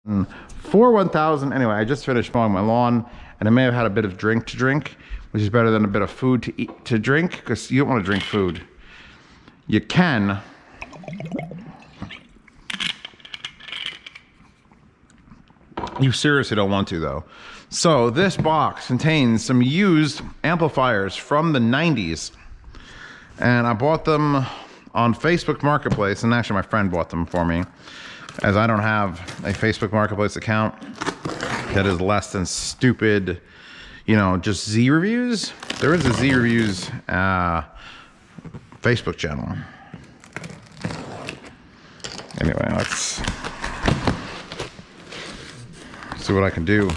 For 1,000, anyway, I just finished mowing my lawn, and I may have had a bit of drink to drink, which is better than a bit of food to eat to drink, because you don't want to drink food. You can. You seriously don't want to, though. So this box contains some used amplifiers from the 90s, and I bought them on Facebook Marketplace, and actually my friend bought them for me, as I don't have a Facebook Marketplace account that is less than stupid, you know, just Z Reviews. There is a Z Reviews Facebook channel. Anyway, let's see what I can do.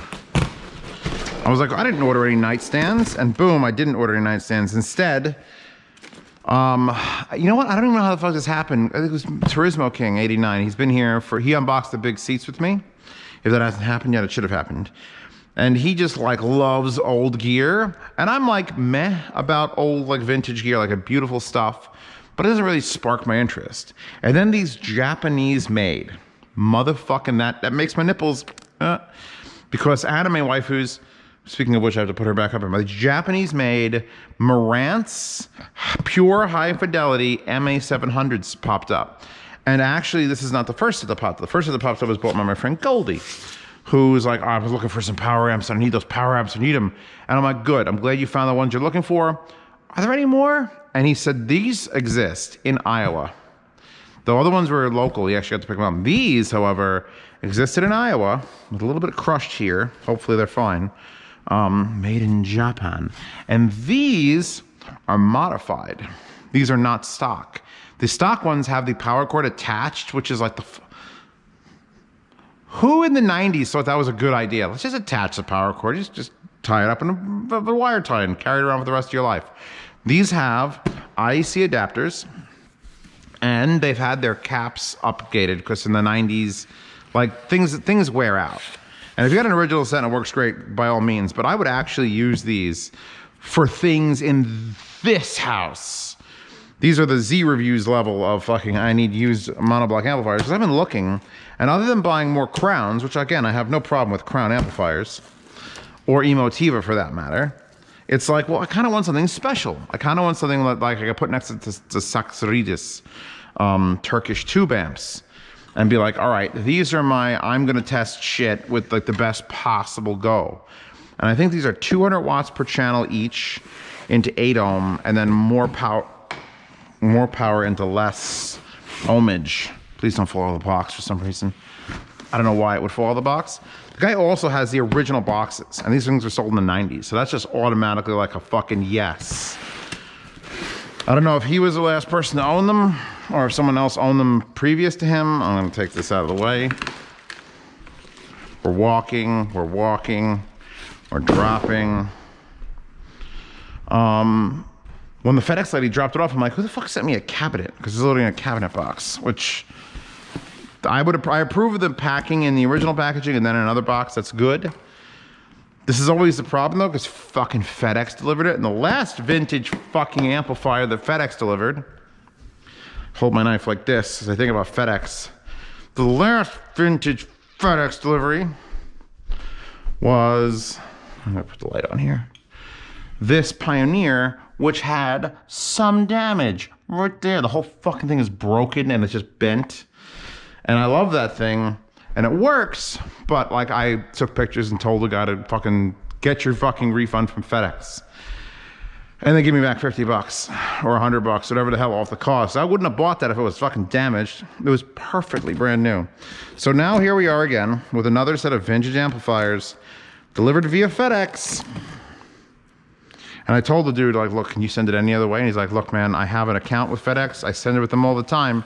I was like, I didn't order any nightstands, and boom, I didn't order any nightstands. Instead, you know what? I don't even know how the fuck this happened. I think it was Turismo King 89. He's been here he unboxed the big seats with me. If that hasn't happened yet, it should have happened. And he just like loves old gear. And I'm like meh about old like vintage gear, like a beautiful stuff, but it doesn't really spark my interest. And then these Japanese made, motherfucking that makes my nipples, because anime waifus, speaking of which, I have to put her back up here. My Japanese made Marantz pure high fidelity MA700s popped up. And actually, this is not the first that popped up. The first that popped up was bought by my friend Goldie, who's like, oh, I was looking for some power amps. I need those power amps. I need them. And I'm like, good. I'm glad you found the ones you're looking for. Are there any more? And he said, these exist in Iowa. The other ones were local. He actually got to pick them up. These, however, existed in Iowa with a little bit crushed here. Hopefully they're fine. Made in Japan. And these are modified. These are not stock. The stock ones have the power cord attached, which is like the... Who in the 90s thought that was a good idea? Let's just attach the power cord. Just tie it up in a wire tie and carry it around for the rest of your life. These have IEC adapters, and they've had their caps updated because in the 90s, like things wear out. And if you got an original set and it works great, by all means, but I would actually use these for things in this house. These are the Z Reviews level of fucking I need used monoblock amplifiers, because I've been looking, and other than buying more crowns, which again, I have no problem with crown amplifiers, or Emotiva for that matter, it's like, well, I kind of want something special. I kind of want something like I could put next to Saxaridis Turkish tube amps, and be like, all right, these are my, I'm gonna test shit with like the best possible go. And I think these are 200 watts per channel each into 8 ohm, and then more power into less ohmage. Please don't fall out of the box for some reason. I don't know why it would fall out of the box. The guy also has the original boxes, and these things were sold in the 90s, so that's just automatically like a fucking yes. I don't know if he was the last person to own them, or if someone else owned them previous to him. I'm gonna take this out of the way. We're walking, we're dropping. When the FedEx lady dropped it off, I'm like, who the fuck sent me a cabinet? Because it's loading a cabinet box, which I approve of the packing in the original packaging and then in another box, that's good. This is always the problem though, because fucking FedEx delivered it. And the last vintage fucking amplifier that FedEx delivered, hold my knife like this as I think about FedEx. The last vintage FedEx delivery was, I'm gonna put the light on here, this Pioneer, which had some damage right there. The whole fucking thing is broken and it's just bent. And I love that thing and it works, but like I took pictures and told the guy to fucking get your fucking refund from FedEx. And they give me back 50 bucks or 100 bucks, whatever the hell off the cost. I wouldn't have bought that if it was fucking damaged. It was perfectly brand new. So now here we are again with another set of vintage amplifiers delivered via FedEx. And I told the dude, like, look, can you send it any other way? And he's like, look, man, I have an account with FedEx. I send it with them all the time.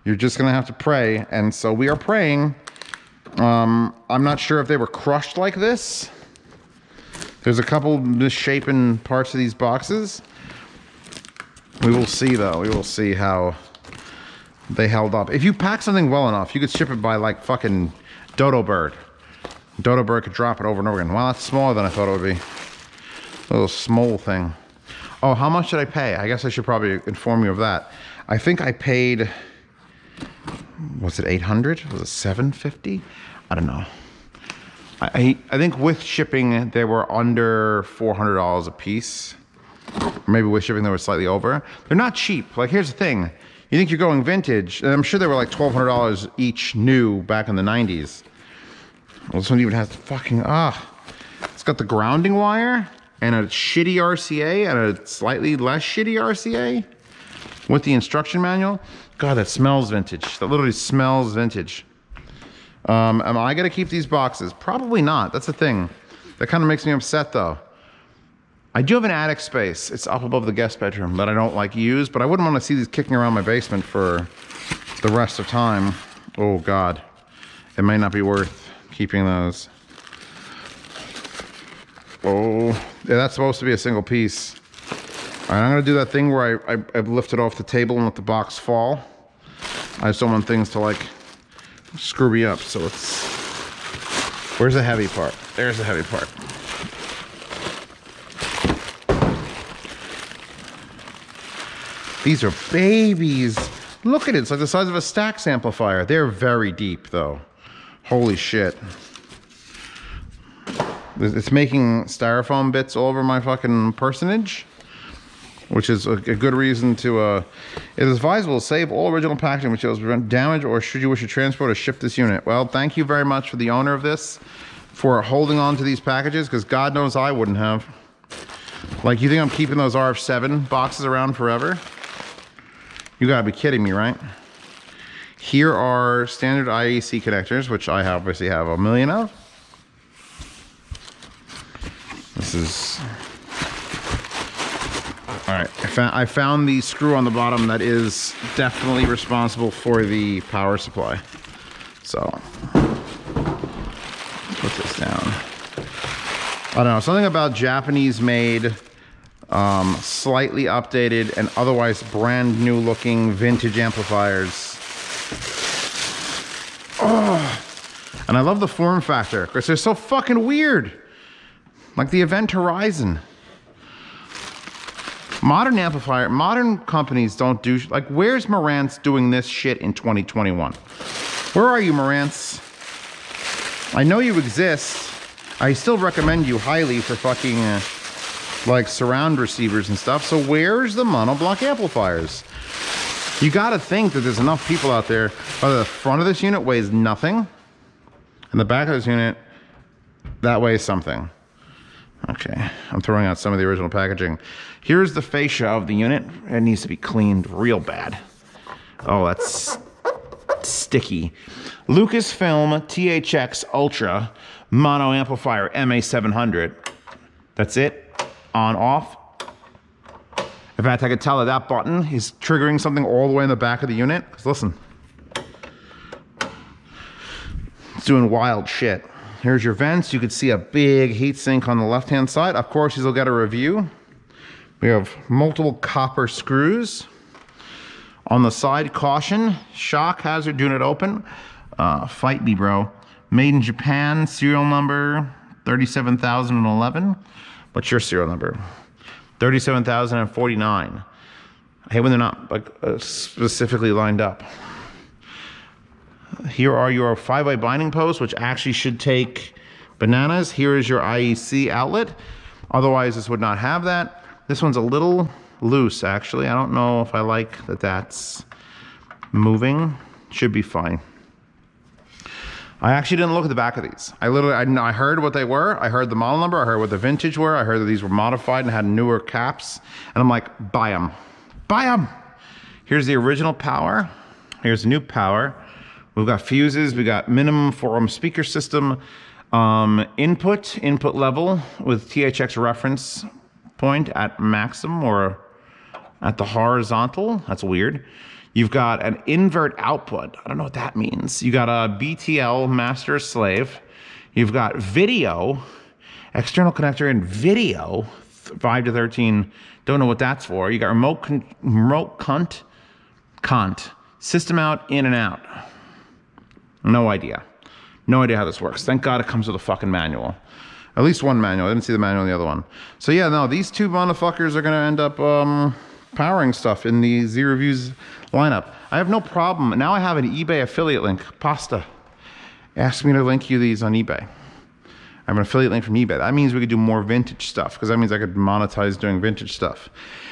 You're just gonna have to pray. And so we are praying. I'm not sure if they were crushed like this. There's a couple misshapen parts of these boxes. We will see though, we will see how they held up. If you pack something well enough, you could ship it by like fucking Dodo Bird. Dodo Bird could drop it over and over again. Well, that's smaller than I thought it would be. A little small thing. Oh, how much did I pay? I guess I should probably inform you of that. I think I paid, was it 800? Was it 750? I don't know. I think with shipping, they were under $400 a piece. Maybe with shipping, they were slightly over. They're not cheap. Like, here's the thing. You think you're going vintage, and I'm sure they were like $1,200 each new back in the 90s. Well, this one even has the fucking, it's got the grounding wire and a shitty RCA and a slightly less shitty RCA with the instruction manual. God, that smells vintage. That literally smells vintage. Am I gonna keep these boxes? Probably not. That's the thing. That kind of makes me upset though. I do have an attic space. It's up above the guest bedroom that I don't like use, but I wouldn't want to see these kicking around my basement for the rest of time. Oh God, it may not be worth keeping those. Oh, yeah, that's supposed to be a single piece. All right, I'm gonna do that thing where I've lifted off the table and let the box fall. I just don't want things to like screw me up, so it's, where's the heavy part? There's the heavy part. These are babies. Look at it, it's like the size of a Stax amplifier. They're very deep though. Holy shit. It's making styrofoam bits all over my fucking personage, which is a good reason to, it is advisable to save all original packaging materials to prevent damage, or should you wish to transport or ship this unit. Well, thank you very much for the owner of this for holding on to these packages, because God knows I wouldn't have. Like, you think I'm keeping those RF7 boxes around forever? You gotta be kidding me, right? Here are standard IEC connectors, which I obviously have a million of. This is, all right, I found the screw on the bottom that is definitely responsible for the power supply. So, put this down. I don't know, something about Japanese made, slightly updated and otherwise brand new looking vintage amplifiers. Oh, and I love the form factor because they're so fucking weird. Like the Event Horizon. Modern companies don't do, like, where's Marantz doing this shit in 2021? Where are you, Marantz? I know you exist. I still recommend you highly for fucking, like, surround receivers and stuff. So where's the monoblock amplifiers? You gotta think that there's enough people out there. The front of this unit weighs nothing, and the back of this unit, that weighs something. Okay, I'm throwing out some of the original packaging. Here's the fascia of the unit. It needs to be cleaned real bad. Oh, that's sticky. Lucasfilm THX Ultra Mono Amplifier MA700. That's it. On, off. In fact, I could tell that that button is triggering something all the way in the back of the unit. Because listen. It's doing wild shit. Here's your vents. You could see a big heat sink on the left-hand side. Of course, these will get a review. We have multiple copper screws. On the side, caution, shock hazard, do not open. Fight me, bro. Made in Japan, serial number 37,011. What's your serial number? 37,049. I hate when they're not like specifically lined up. Here are your 5-way binding posts, which actually should take bananas. Here is your IEC outlet. Otherwise, this would not have that. This one's a little loose, actually. I don't know if I like that that's moving. Should be fine. I actually didn't look at the back of these. I heard what they were. I heard the model number. I heard what the vintage were. I heard that these were modified and had newer caps. And I'm like, buy them. Buy them. Here's the original power. Here's the new power. We've got fuses, we got minimum 4-ohm speaker system, input level with THX reference point at maximum or at the horizontal. That's weird. You've got an invert output. I don't know what that means. You got a BTL master slave. You've got video, external connector and video, 5 to 13. Don't know what that's for. You got remote cont, system out, in and out. No idea. No idea how this works. Thank God it comes with a fucking manual. At least one manual. I didn't see the manual in the other one. So yeah, no, these two motherfuckers are gonna end up powering stuff in the Z Reviews lineup. I have no problem. Now I have an eBay affiliate link, Pasta. asked me to link you these on eBay. I have an affiliate link from eBay. That means we could do more vintage stuff, because that means I could monetize doing vintage stuff.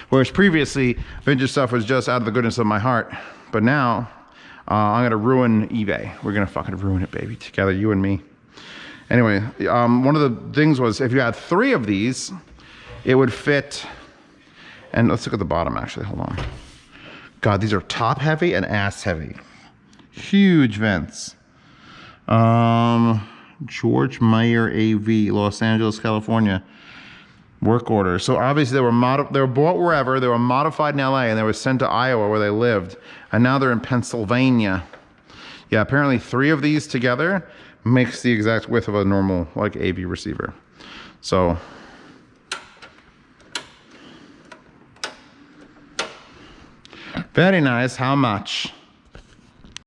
Whereas previously, vintage stuff was just out of the goodness of my heart. But now, I'm gonna ruin eBay. We're gonna fucking ruin it, baby, together, you and me. Anyway, one of the things was, if you had 3 of these, it would fit, and let's look at the bottom actually, hold on. God, these are top heavy and ass heavy. Huge vents. George Meyer AV, Los Angeles, California. Work order. So obviously they were bought wherever, they were modified in LA, and they were sent to Iowa where they lived. And now they're in Pennsylvania. Yeah, apparently 3 of these together makes the exact width of a normal like AV receiver. So very nice. How much?